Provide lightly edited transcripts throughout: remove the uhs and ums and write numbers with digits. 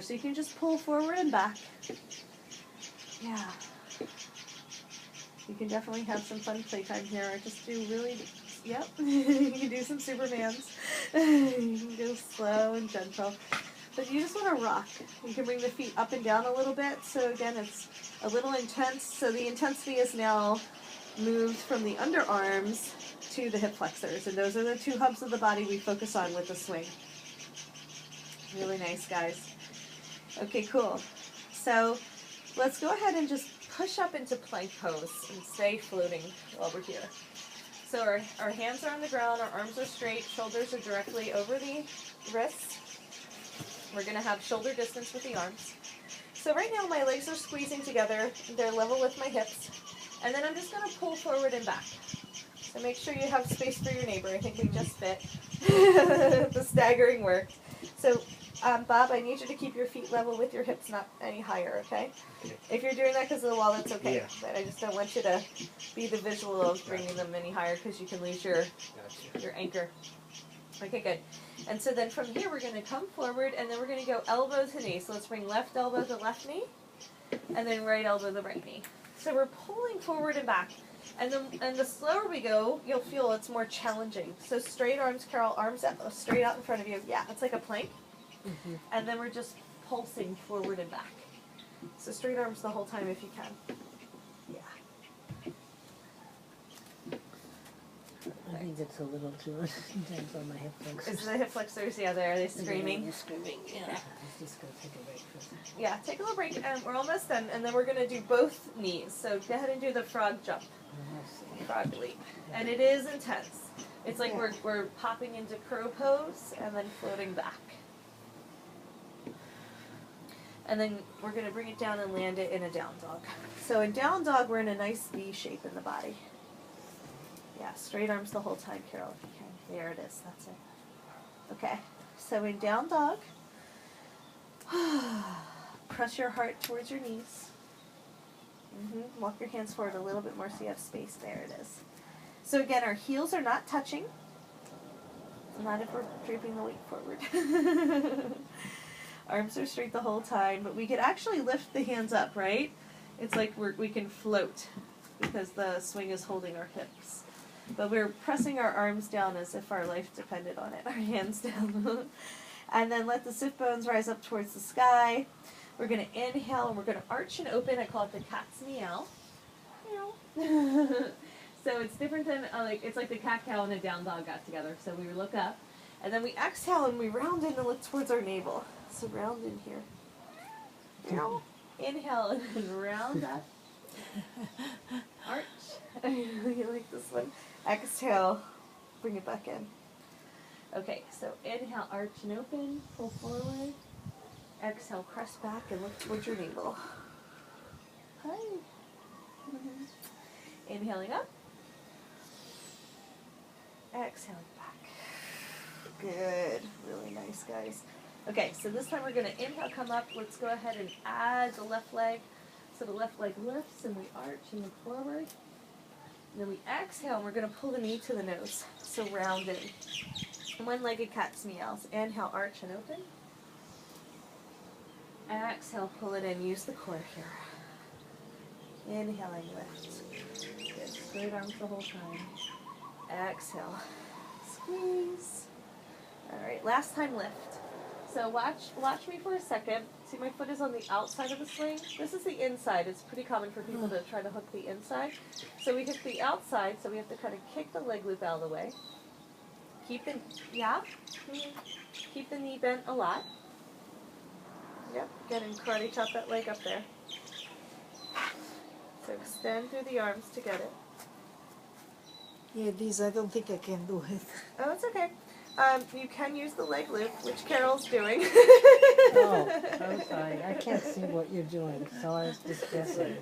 So you can just pull forward and back. Yeah. You can definitely have some fun playtime here, or just do really, yep, you can do some Supermans. You can go slow and gentle. But you just want to rock. You can bring the feet up and down a little bit. So again, it's a little intense. So the intensity is now moved from the underarms to the hip flexors. And those are the two hubs of the body we focus on with the swing. Really nice, guys. Okay, cool. So let's go ahead and just push up into plank pose and stay floating while we're here. So our hands are on the ground, our arms are straight, shoulders are directly over the wrists. We're going to have shoulder distance with the arms. So right now my legs are squeezing together, they're level with my hips, and then I'm just going to pull forward and back. So make sure you have space for your neighbor. I think we just fit. The staggering worked. So Bob, I need you to keep your feet level with your hips, not any higher, okay? If you're doing that because of the wall, that's okay. Yeah. But I just don't want you to be the visual of bringing them any higher because you can lose your anchor. Okay, good. And so then from here, we're going to come forward, and then we're going to go elbow to knee. So let's bring left elbow to left knee, and then right elbow to right knee. So we're pulling forward and back. And the slower we go, you'll feel it's more challenging. So straight arms, Carol, arms out, straight out in front of you. Yeah, it's like a plank. Mm-hmm. And then we're just pulsing forward and back. So straight arms the whole time if you can. Yeah. I think it's a little too intense on my hip flexors. Is the hip flexors, yeah, are they screaming? They're screaming, yeah. Let's just go take a break for a second. Yeah, take a little break, and we're almost done, and then we're going to do both knees. So go ahead and do the frog jump. Frog leap. And it is intense. It's like we're popping into crow pose and then floating back. And then we're going to bring it down and land it in a down dog. So in down dog, we're in a nice V shape in the body. Yeah, straight arms the whole time, Carol, if you can. There it is. That's it. Okay. So in down dog, press your heart towards your knees. Walk your hands forward a little bit more so you have space. There it is. So again, our heels are not touching. Not if we're draping the weight forward. Arms are straight the whole time, but we could actually lift the hands up, right? It's like we can float because the swing is holding our hips. But we're pressing our arms down as if our life depended on it, our hands down. And then let the sit bones rise up towards the sky. We're going to inhale and we're going to arch and open. I call it the cat's meow. Meow. So it's different than, it's like the cat-cow and a down dog got together. So we look up. And then we exhale and we round in and look towards our navel. So round in here. Meow. Inhale and round up. Arch. I really like this one. Exhale. Bring it back in. Okay, so inhale, arch and open. Pull forward. Exhale, crest back and look towards your navel. Hi. Inhaling up. Exhaling back. Good. Really nice, guys. Okay, so this time we're going to inhale, come up. Let's go ahead and add the left leg. So the left leg lifts and we arch and look forward. And then we exhale and we're going to pull the knee to the nose. So round in. One-legged cat's meows. Inhale, arch and open. Exhale, pull it in. Use the core here. Inhaling, lift. Good. Straight arms the whole time. Exhale. Squeeze. All right, last time lift. So watch me for a second. See, my foot is on the outside of the swing. This is the inside. It's pretty common for people to try to hook the inside. So we hook the outside, so we have to kind of kick the leg loop out of the way. Keep the, keep the knee bent a lot. Yep, again, and karate chop that leg up there. So extend through the arms to get it. Yeah, these I don't think I can do it. Oh, it's okay. You can use the leg loop, which Carol's doing. Oh, I'm sorry. I can't see what you're doing, so I was just guessing.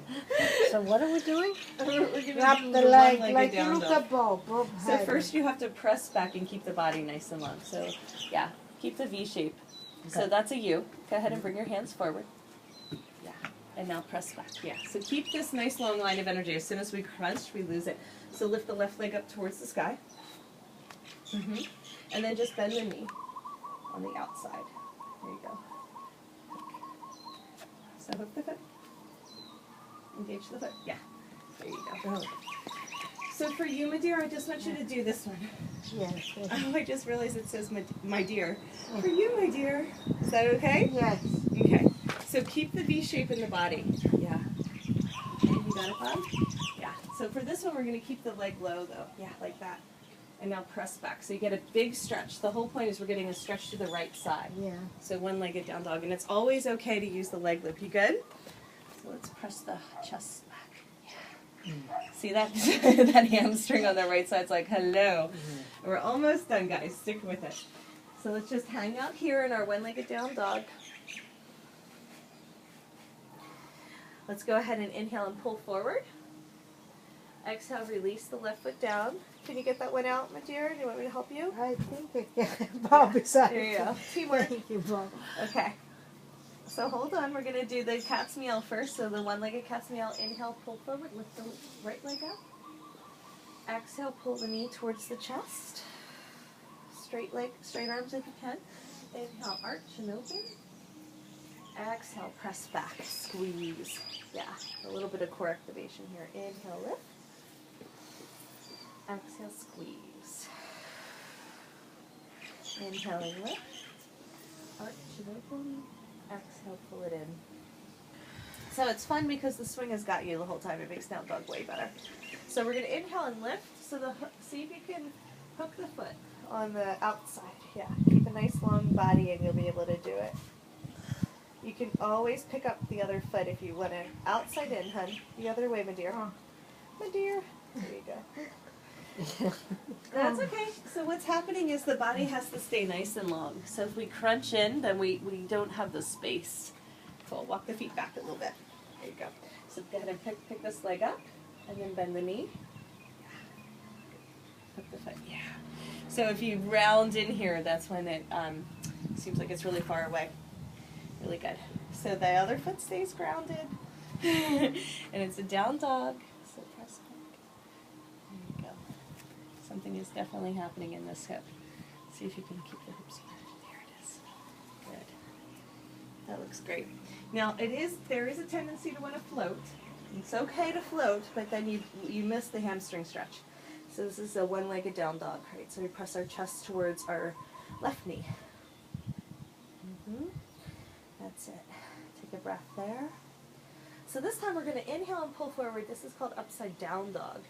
So what are we doing? Wrap the leg like you look at Bob. So first you have to press back and keep the body nice and long. So yeah, keep the V shape. Okay. So that's a U. Go ahead and bring your hands forward. Yeah, and now press back. Yeah, so keep this nice long line of energy. As soon as we crunch, we lose it. So lift the left leg up towards the sky. And then just bend the knee on the outside. There you go. So hook the foot. Engage the foot. Yeah. There you go. Oh, So for you, my dear, I just want you to do this one. yes. Oh, I just realized it says my dear. For you, my dear. Is that okay? Yes. Okay. So keep the V shape in the body. Yeah. Okay, you got it, Bob? Yeah. So for this one, we're going to keep the leg low, though. Yeah, like that. And now press back. So you get a big stretch. The whole point is we're getting a stretch to the right side. Yeah. So one-legged down dog. And it's always okay to use the leg loop. You good? So let's press the chest back. Yeah. See that? That hamstring on the right side's like, hello. We're almost done, guys. Stick with it. So let's just hang out here in our one-legged down dog. Let's go ahead and inhale and pull forward. Exhale, release the left foot down. Can you get that one out, my dear? Do you want me to help you? I think it can. Bob beside There you go. Teamwork. Thank you, Bob. Okay. So hold on. We're going to do the cat's meow first. So the one-legged cat's meow. Inhale, pull forward. Lift the right leg up. Exhale, pull the knee towards the chest. Straight leg, straight arms if you can. Inhale, arch and open. Exhale, press back. Squeeze. Yeah, a little bit of core activation here. Inhale, lift. Exhale, squeeze. Inhaling, lift. Arch and open. Exhale, pull it in. So it's fun because the swing has got you the whole time. It makes down dog way better. So we're going to inhale and lift. So see if you can hook the foot on the outside. Yeah, keep a nice long body and you'll be able to do it. You can always pick up the other foot if you want to. Outside in, hun. The other way, my dear. My dear. There you go. That's okay. So what's happening is the body has to stay nice and long. So if we crunch in, then we don't have the space. So walk the feet back a little bit. There you go. So go ahead and pick this leg up and then bend the knee. Hook the foot. Yeah. So if you round in here, that's when it seems like it's really far away. Really good. So the other foot stays grounded. And it's a down dog. So press back. There you go. Something is definitely happening in this hip. See if you can keep the hips square. There it is. Good. That looks great. Now there is a tendency to want to float. It's okay to float, but then you miss the hamstring stretch. So this is a one-legged down dog, right? So we press our chest towards our left knee. That's it. Take a breath there. So this time we're going to inhale and pull forward. This is called upside down dog.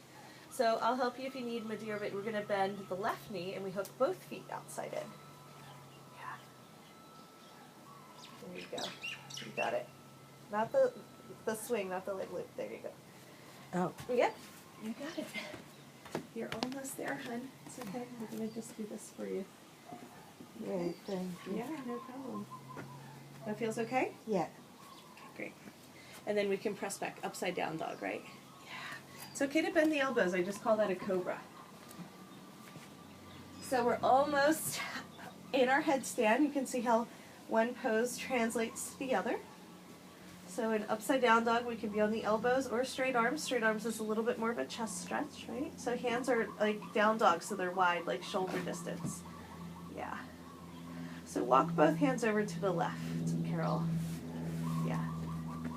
So I'll help you if you need, my dear, but we're going to bend the left knee and we hook both feet outside in. Yeah. There you go. You got it. Not the swing, not the leg loop. There you go. Oh. Yep. You got it. You're almost there, hun. It's okay. We're going to just do this for you. Great, thank you. Yeah, no problem. That feels okay? Yeah. Great. And then we can press back, upside down dog, right? Yeah. It's okay to bend the elbows. I just call that a cobra. So we're almost in our headstand. You can see how one pose translates to the other. So in upside down dog, we can be on the elbows or straight arms. Straight arms is a little bit more of a chest stretch, right? So hands are like down dog, so they're wide, like shoulder distance. Yeah. So walk both hands over to the left, Carol. Yeah.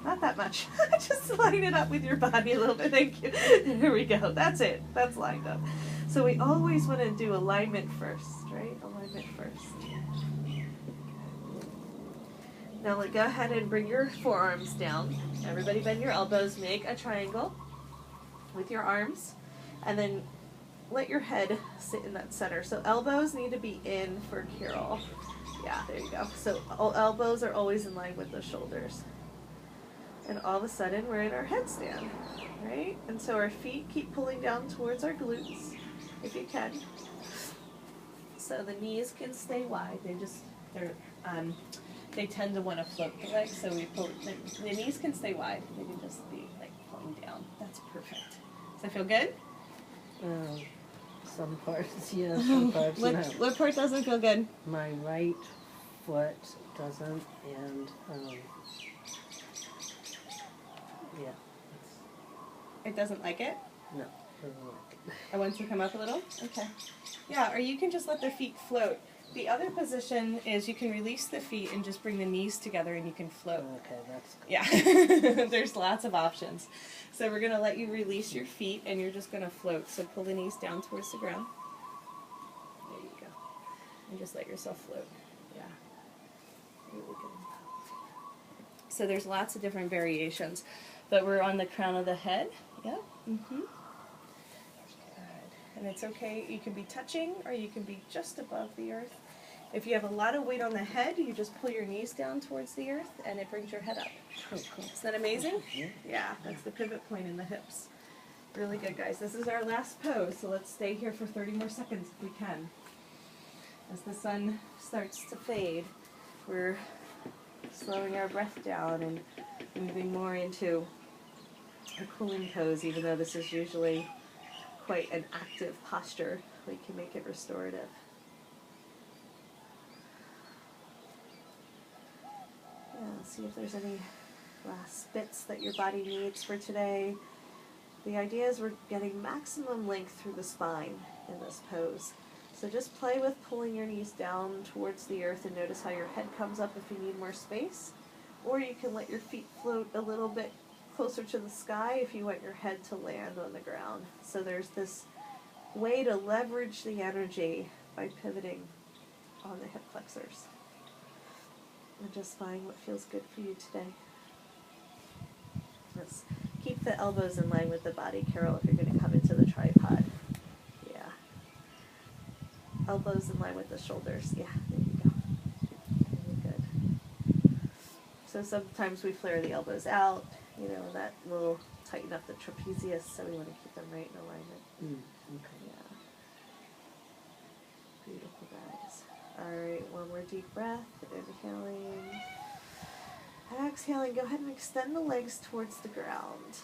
Not that much. Just line it up with your body a little bit. Thank you. There we go. That's it. That's lined up. So we always want to do alignment first, right? Alignment first. Now go ahead and bring your forearms down. Everybody bend your elbows. Make a triangle with your arms. And then let your head sit in that center. So elbows need to be in for Carol. Yeah, there you go. So elbows are always in line with the shoulders. And all of a sudden, we're in our headstand, right? And so our feet keep pulling down towards our glutes, if you can. So the knees can stay wide. They tend to want to float the legs, so we pull. The knees can stay wide. They can just be like pulling down. That's perfect. Does that feel good? Some parts, yeah, some parts no. What part doesn't feel good? My right foot doesn't, and yeah. It doesn't like it? No, doesn't like it. I want to come up a little? Okay. Yeah, or you can just let the feet float The other position is you can release the feet and just bring the knees together and you can float. Okay, that's good. Yeah, there's lots of options. So we're going to let you release your feet and you're just going to float. So pull the knees down towards the ground. There you go. And just let yourself float. Yeah. Really good. So there's lots of different variations. But we're on the crown of the head. Yep. Mm-hmm. Good. And it's okay. You can be touching or you can be just above the earth. If you have a lot of weight on the head, you just pull your knees down towards the earth and it brings your head up. Isn't that amazing? Yeah, that's the pivot point in the hips. Really good, guys. This is our last pose, so let's stay here for 30 more seconds if we can. As the sun starts to fade, we're slowing our breath down and moving more into a cooling pose, even though this is usually quite an active posture. We can make it restorative. Yeah, see if there's any last bits that your body needs for today. The idea is we're getting maximum length through the spine in this pose. So just play with pulling your knees down towards the earth and notice how your head comes up if you need more space. Or you can let your feet float a little bit closer to the sky if you want your head to land on the ground. So there's this way to leverage the energy by pivoting on the hip flexors. And just find what feels good for you today. Let's keep the elbows in line with the body, Carol, if you're going to come into the tripod. Yeah. Elbows in line with the shoulders. Yeah, there you go. Really good. So sometimes we flare the elbows out, you know, that will tighten up the trapezius, so we want to keep them right in alignment. Okay. Yeah. Beautiful, guys. Alright, one more deep breath. Inhaling. Exhaling. Go ahead and extend the legs towards the ground.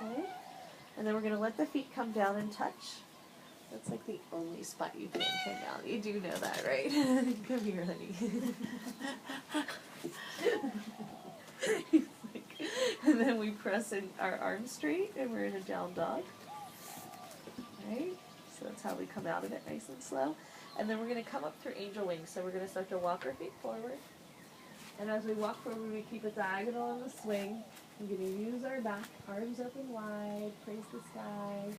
Okay? And then we're going to let the feet come down and touch. That's like the only spot you can hang out. You do know that, right? Come here, honey. And then we press in our arms straight and we're in a down dog. Right? So that's how we come out of it, nice and slow. And then we're going to come up through angel wings. So we're going to start to walk our feet forward. And as we walk forward, we keep it diagonal on the swing. We're going to use our back, arms open wide, praise the sky.